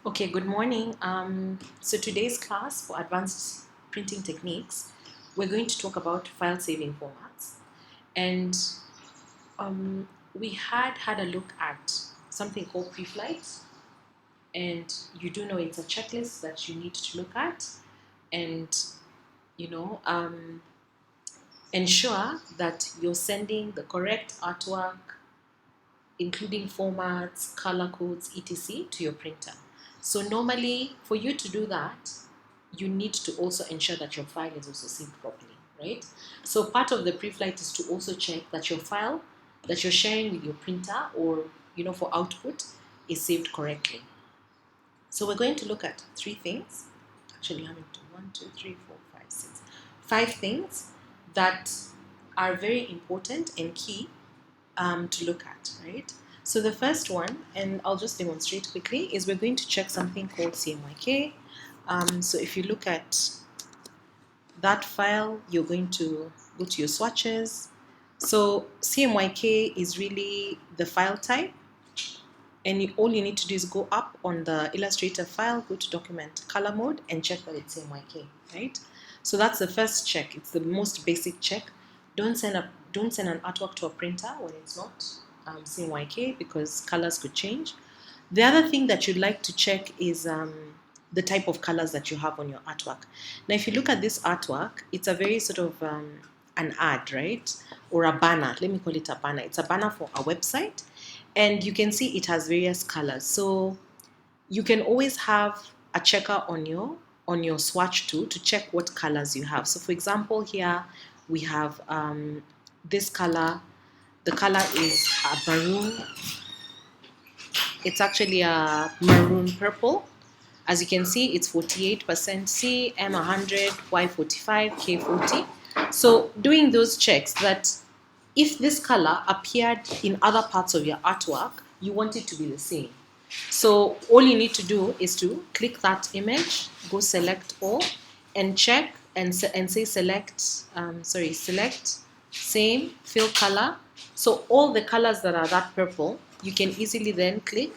Okay, good morning. So today's class for advanced printing techniques, we're going to talk about file saving formats. And we had a look at something called preflight. And you do know it's a checklist that you need to look at and, you know, ensure that you're sending the correct artwork, including formats, color codes, etc. to your printer. So normally, for you to do that, you need to also ensure that your file is also saved properly, right? So part of the pre-flight is to also check that your file that you're sharing with your printer or for output is saved correctly. So we're going to look at three things. Actually, having to 1, 2, 3, 4, 5, 6, 5 things that are very important and key to look at, right? So the first one, and I'll just demonstrate quickly, is we're going to check something called CMYK. So if you look at that file, you're going to go to your swatches. So CMYK is really the file type, and all you need to do is go up on the Illustrator file, go to Document Color Mode, and check that it's CMYK, right? So that's the first check. It's the most basic check. Don't send an artwork to a printer when it's not CMYK because colors could change. The other thing that you'd like to check is the type of colors that you have on your artwork. Now, if you look at this artwork, it's a very sort of an ad, right? Or a banner. Let me call it a banner. It's a banner for a website. And you can see it has various colors. So you can always have a checker on your swatch tool to check what colors you have. So for example, here we have this color. The color is a maroon. It's actually a maroon purple. As you can see, it's 48% C, M100, Y45, K40. So doing those checks that if this color appeared in other parts of your artwork, you want it to be the same. So all you need to do is to click that image, go select all, and check and say select same fill color. So all the colors that are that purple, you can easily then click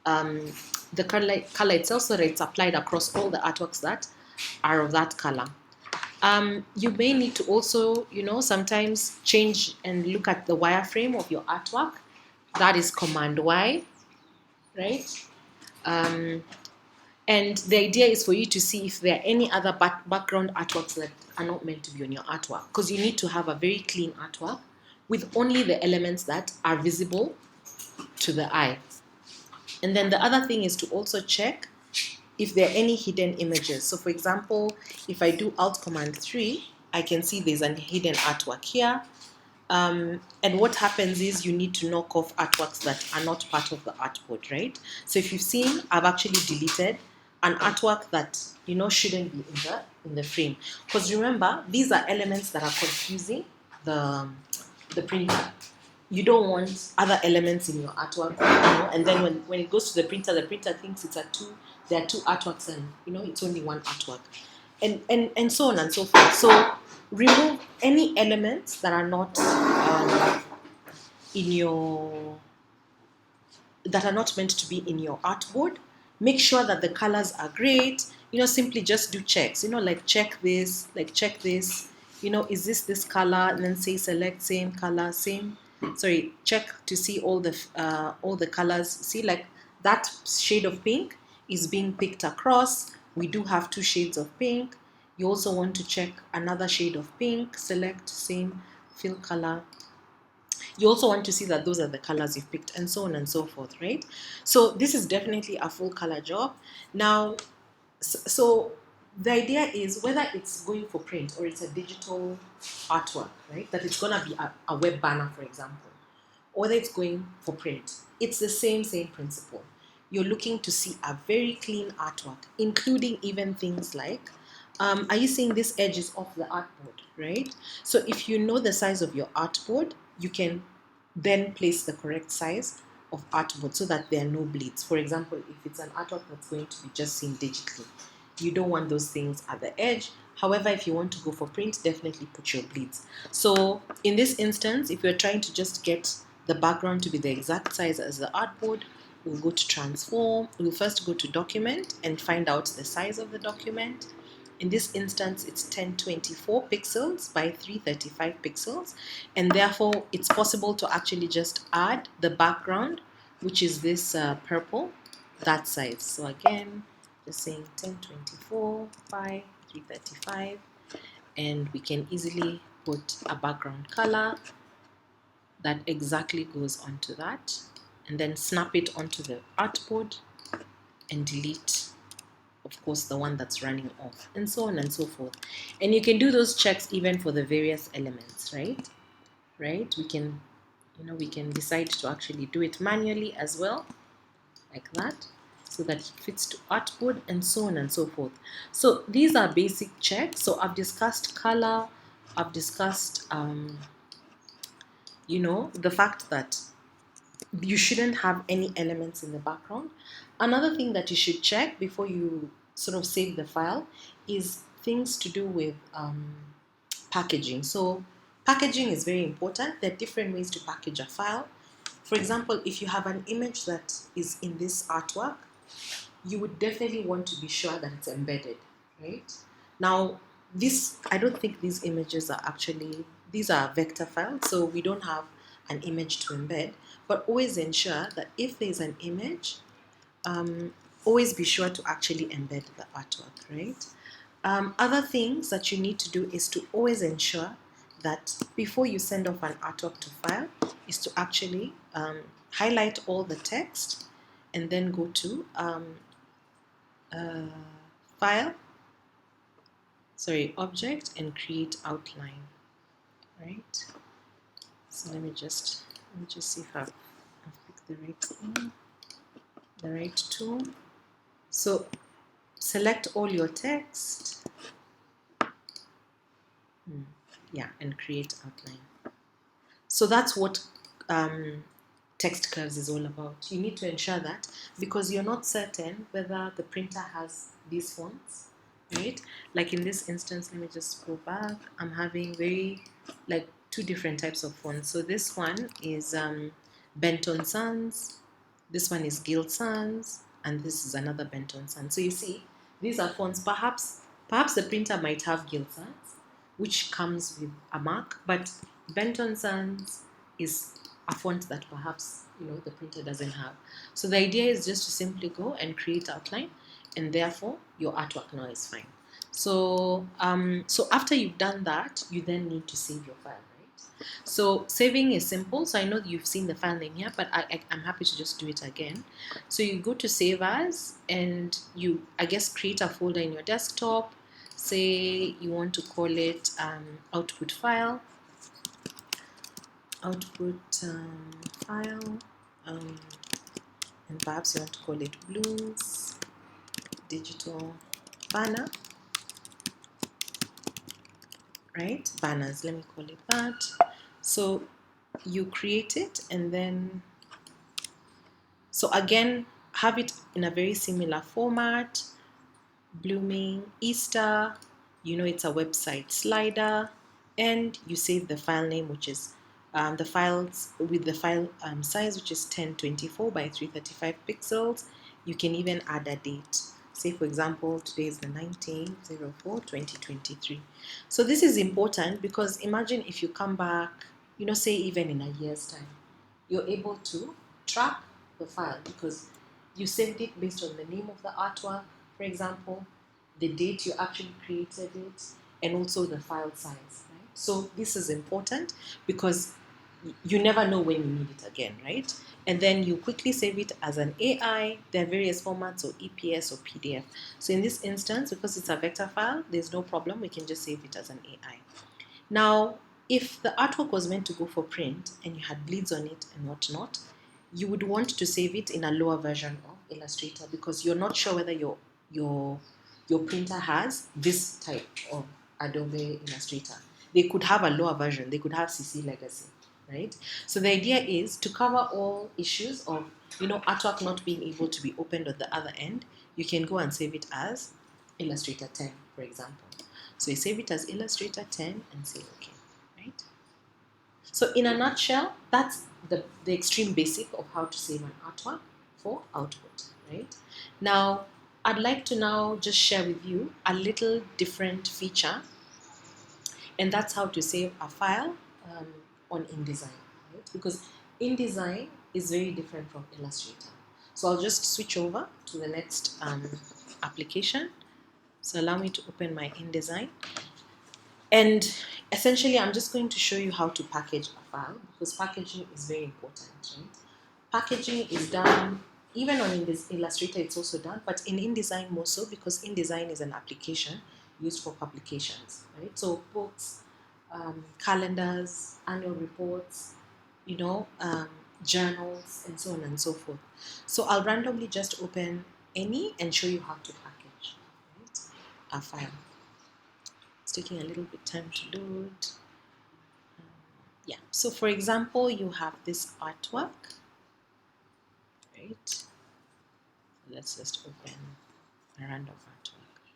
the color itself so that it's applied across all the artworks that are of that color. You may need to also, sometimes change and look at the wireframe of your artwork. That is Command Y, right? And the idea is for you to see if there are any other background artworks that are not meant to be on your artwork, because you need to have a very clean artwork with only the elements that are visible to the eye. And then the other thing is to also check if there are any hidden images. So for example, if I do Alt Command 3, I can see there's a hidden artwork here. And what happens is you need to knock off artworks that are not part of the artboard, right? So if you've seen, I've actually deleted an artwork that shouldn't be in the frame. Because remember, these are elements that are confusing the printer. You don't want other elements in your artwork, and then when it goes to the printer thinks there are two artworks, and it's only one artwork, and so on and so forth. So remove any elements that are not that are not meant to be in your artboard. Make sure that the colors are great. Simply just do checks. Like check this, is this color, and then say select same color, check to see all the colors. See, like that shade of pink is being picked across. We do have 2 shades of pink. You also want to check another shade of pink, select same, fill color. You also want to see that those are the colors you've picked, and so on and so forth, right? So this is definitely a full color job. Now, so the idea is whether it's going for print or it's a digital artwork, right? That it's gonna be a web banner, for example, or whether it's going for print, it's the same principle. You're looking to see a very clean artwork, including even things like, are you seeing this edge is off the artboard, right? So if you know the size of your artboard, you can then place the correct size of artboard so that there are no bleeds. For example, if it's an artwork that's going to be just seen digitally, you don't want those things at the edge. However, if you want to go for print, definitely put your bleeds. So in this instance, if you're trying to just get the background to be the exact size as the artboard, we'll go to transform. We'll first go to document and find out the size of the document. In this instance, it's 1024 pixels by 335 pixels, and therefore it's possible to actually just add the background, which is this purple, that size. So again, just saying 1024 by 335, and we can easily put a background color that exactly goes onto that, and then snap it onto the artboard and delete, of course, the one that's running off, and so on and so forth. And you can do those checks even for the various elements, right? We can, we can decide to actually do it manually as well, like that, so that it fits to artboard, and so on and so forth. So these are basic checks. So I've discussed color, I've discussed the fact that you shouldn't have any elements in the background. Another thing that you should check before you sort of save the file is things to do with packaging. So packaging is very important. There are different ways to package a file. For example, if you have an image that is in this artwork, you would definitely want to be sure that it's embedded, right? Now, I don't think these images are actually, these are vector files, so we don't have an image to embed, but always ensure that if there's an image, always be sure to actually embed the artwork, right? Other things that you need to do is to always ensure that before you send off an artwork to file, is to actually highlight all the text and then go to object, and create outline, right? So let me just see if I've picked the right thing, the right tool. So select all your text, and create outline. So that's what text curves is all about. You need to ensure that, because you're not certain whether the printer has these fonts, right? Like in this instance, let me just go back. I'm having two different types of fonts. So this one is Benton Sans, this one is Gilt Sans, and this is another Benton Sans. So you see, these are fonts. Perhaps the printer might have Gilt Sans, which comes with a mark, but Benton Sans is a font that perhaps the printer doesn't have. So the idea is just to simply go and create outline, and therefore your artwork now is fine. So so after you've done that, you then need to save your file, right? So saving is simple. So I know you've seen the file name here, but I'm happy to just do it again. So you go to Save As, and you, I guess, create a folder in your desktop. Say you want to call it output file, file, and perhaps you want to call it Blues Digital Banner, right? Banners, let me call it that. So you create it, and then, so again, have it in a very similar format. Blooming Easter, it's a website slider, and you save the file name, which is the files with the file size, which is 1024 by 335 pixels. You can even add a date. Say, for example, today is the 19/04/2023. So this is important, because imagine if you come back, say even in a year's time, you're able to track the file, because you saved it based on the name of the artwork, for example, the date you actually created it, and also the file size, right? So this is important, because you never know when you need it again, right? And then you quickly save it as an AI. There are various formats, or EPS or PDF. So in this instance, because it's a vector file, there's no problem. We can just save it as an AI. Now, if the artwork was meant to go for print and you had bleeds on it and whatnot, you would want to save it in a lower version of Illustrator, because you're not sure whether your printer has this type of Adobe Illustrator. They could have a lower version. They could have CC Legacy, right? So the idea is to cover all issues of artwork not being able to be opened at the other end. You can go and save it as Illustrator 10, for example. So you save it as Illustrator 10 and say OK, right? So in a nutshell, that's the extreme basic of how to save an artwork. for output, right? Now, I'd like to now just share with you a little different feature, and that's how to save a file um, on InDesign, right? Because InDesign is very different from Illustrator. So I'll just switch over to the next application. So allow me to open my InDesign. And essentially, I'm just going to show you how to package a file, because packaging is very important, right? Packaging is done, even on Illustrator it's also done, but in InDesign more so, because InDesign is an application used for publications, right? So books, calendars, annual reports, you know, journals, and so on and so forth. So I'll randomly just open any and show you how to package, right, a file. It's taking a little bit time to load. Yeah, so for example, you have this artwork, right? Let's just open a random artwork.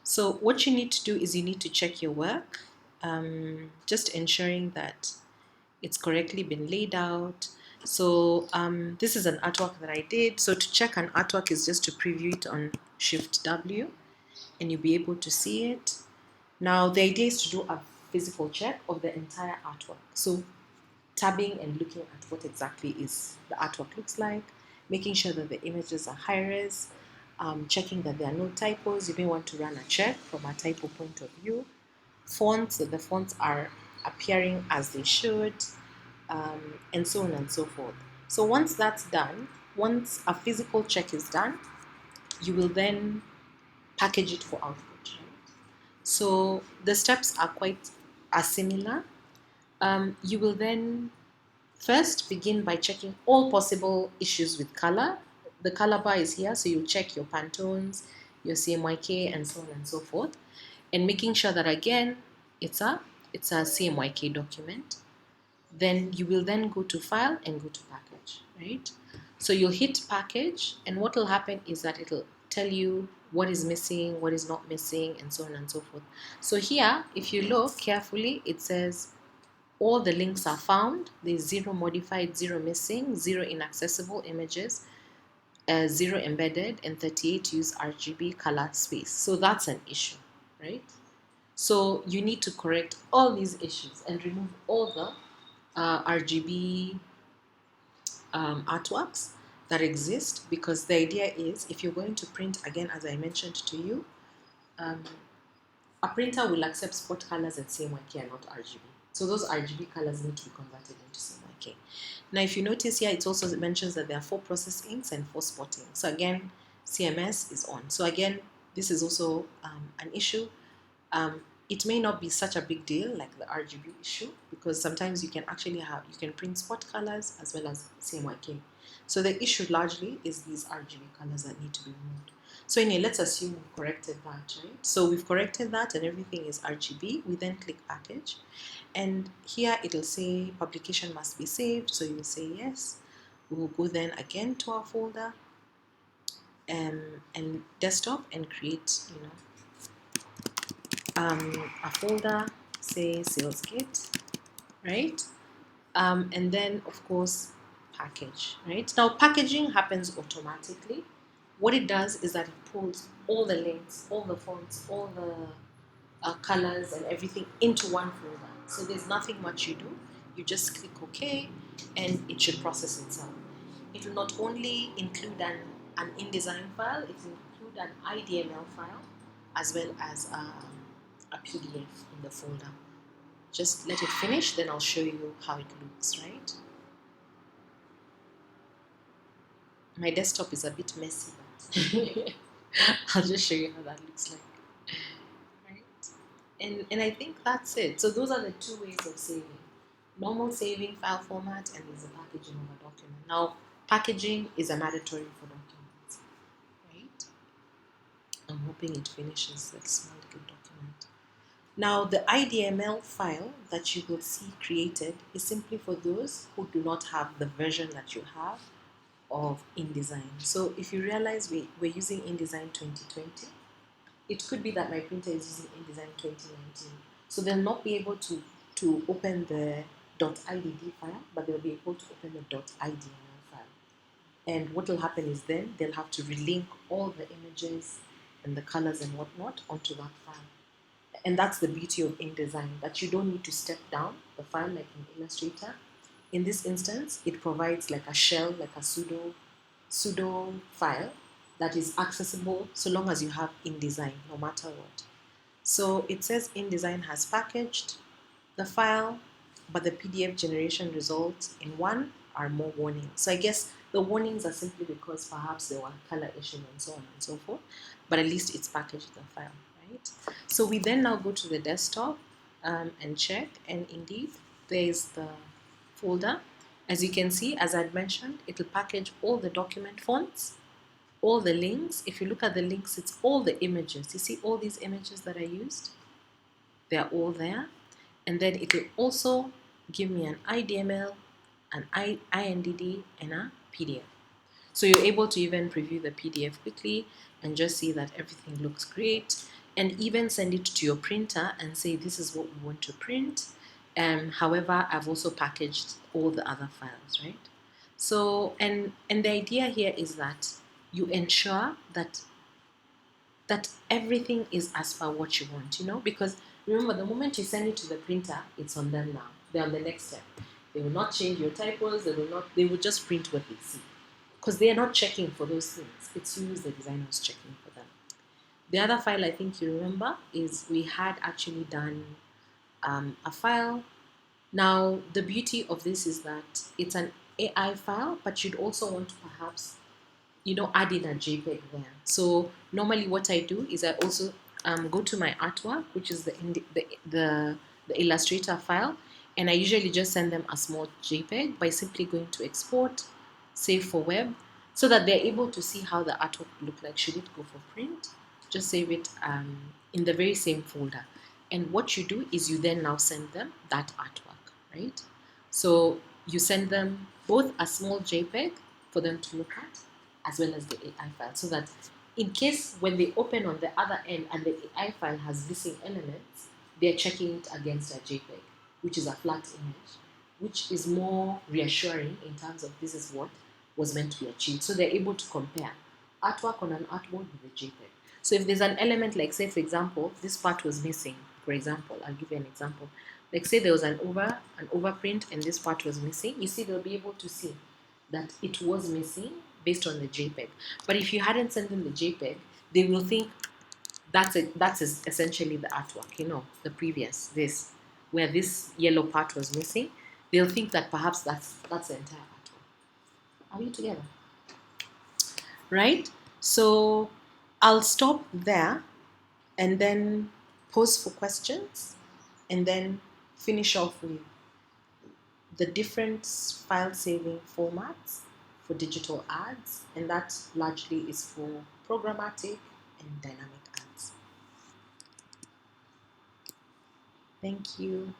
So what you need to do is you need to check your work, just ensuring that it's correctly been laid out. So this is an artwork that I did. So to check an artwork is just to preview it on Shift W, and you'll be able to see it. Now the idea is to do a physical check of the entire artwork. So tabbing and looking at what exactly is the artwork looks like, making sure that the images are high res, checking that there are no typos. You may want to run a check from a typo point of view. Fonts, that the fonts are appearing as they should, and so on and so forth. So once that's done, once a physical check is done, you will then package it for output. Right? So the steps are similar. You will then first begin by checking all possible issues with color. The color bar is here, so you check your Pantones, your CMYK, and so on and so forth, and making sure that again it's a CMYK document. Then you will then go to File and go to Package, right? So you'll hit Package, and what will happen is that it'll tell you what is missing, what is not missing, and so on and so forth. So here, if you look carefully, it says all the links are found. There's 0 modified, 0 missing, 0 inaccessible images, 0 embedded, and 38 use RGB color space. So that's an issue, right? So you need to correct all these issues and remove all the RGB artworks that exist, because the idea is, if you're going to print, again, as I mentioned to you, a printer will accept spot colors and CMYK and not RGB. So those RGB colors need to be converted into CMYK. Now, if you notice here, it also mentions that there are 4 process inks and 4 spot inks. So again, CMS is on. So again, this is also an issue. It may not be such a big deal like the RGB issue, because sometimes you can print spot colors as well as CMYK. So the issue largely is these RGB colors that need to be removed. So anyway, let's assume we corrected that, right? So we've corrected that and everything is RGB. We then click Package, and here it'll say publication must be saved. So you'll say yes. We'll go then again to our folder and desktop and create, a folder, say sales kit, right? And then of course package, right? Now packaging happens automatically. What it does is that it pulls all the links, all the fonts, all the colors and everything into one folder. So there's nothing much you do. You just click OK, and it should process itself. It will not only include an InDesign file, it will include an IDML file as well as a PDF in the folder. Just let it finish, then I'll show you how it looks, right? My desktop is a bit messy, but I'll just show you how that looks like. Right? And I think that's it. So those are the 2 ways of saving. Normal saving file format, and there's a packaging of a document. Now, packaging is a mandatory for documents, right? I'm hoping it finishes that small little document. Now, the IDML file that you will see created is simply for those who do not have the version that you have of InDesign. So if you realize we're using InDesign 2020, it could be that my printer is using InDesign 2019. So they'll not be able to open the .idd file, but they'll be able to open the .idml file. And what will happen is then they'll have to relink all the images and the colors and whatnot onto that file. And that's the beauty of InDesign, that you don't need to step down the file like in Illustrator. In this instance, it provides like a shell, like a pseudo file that is accessible so long as you have InDesign, no matter what. So it says InDesign has packaged the file, but the PDF generation results in one are more warnings. So I guess the warnings are simply because perhaps there were color issues and so on and so forth, but at least it's packaged the file, right? So we then now go to the desktop and check, and indeed there's the folder. As you can see, as I'd mentioned, it'll package all the document fonts, all the links. If you look at the links, it's all the images. You see all these images that I used? They're all there. And then it will also give me an IDML, an INDD, and a PDF. So you're able to even preview the PDF quickly and just see that everything looks great, and even send it to your printer and say, this is what we want to print. However, I've also packaged all the other files, right? So, and the idea here is that you ensure that everything is as per what you want, because remember, the moment you send it to the printer, it's on them now. They're on the next step. They will not change your typos. They will just print what they see, because they are not checking for those things. It's you, the designers, checking for them. The other file I think you remember is we had actually done a file. Now, the beauty of this is that it's an AI file, but you'd also want to perhaps add in a JPEG there. So normally what I do is I also go to my artwork, which is the Illustrator file, and I usually just send them a small JPEG by simply going to export, save for web, so that they're able to see how the artwork look like. Should it go for print, just save it in the very same folder. And what you do is you then now send them that artwork, right? So you send them both a small JPEG for them to look at, as well as the AI file, so that in case when they open on the other end and the AI file has missing elements, they're checking it against a JPEG, which is a flat image, which is more reassuring in terms of this is what was meant to be achieved. So they're able to compare artwork on an artboard with a JPEG. So if there's an element, like say for example, this part was missing, for example, I'll give you an example. Like say there was an overprint and this part was missing, you see they'll be able to see that it was missing based on the JPEG. But if you hadn't sent them the JPEG, they will think that's essentially the artwork, the previous, this, where this yellow part was missing. They'll think that perhaps that's the entire artwork. Are we together? Right? So I'll stop there and then pause for questions and then finish off with the different file saving formats for digital ads, and that largely is for programmatic and dynamic ads. Thank you.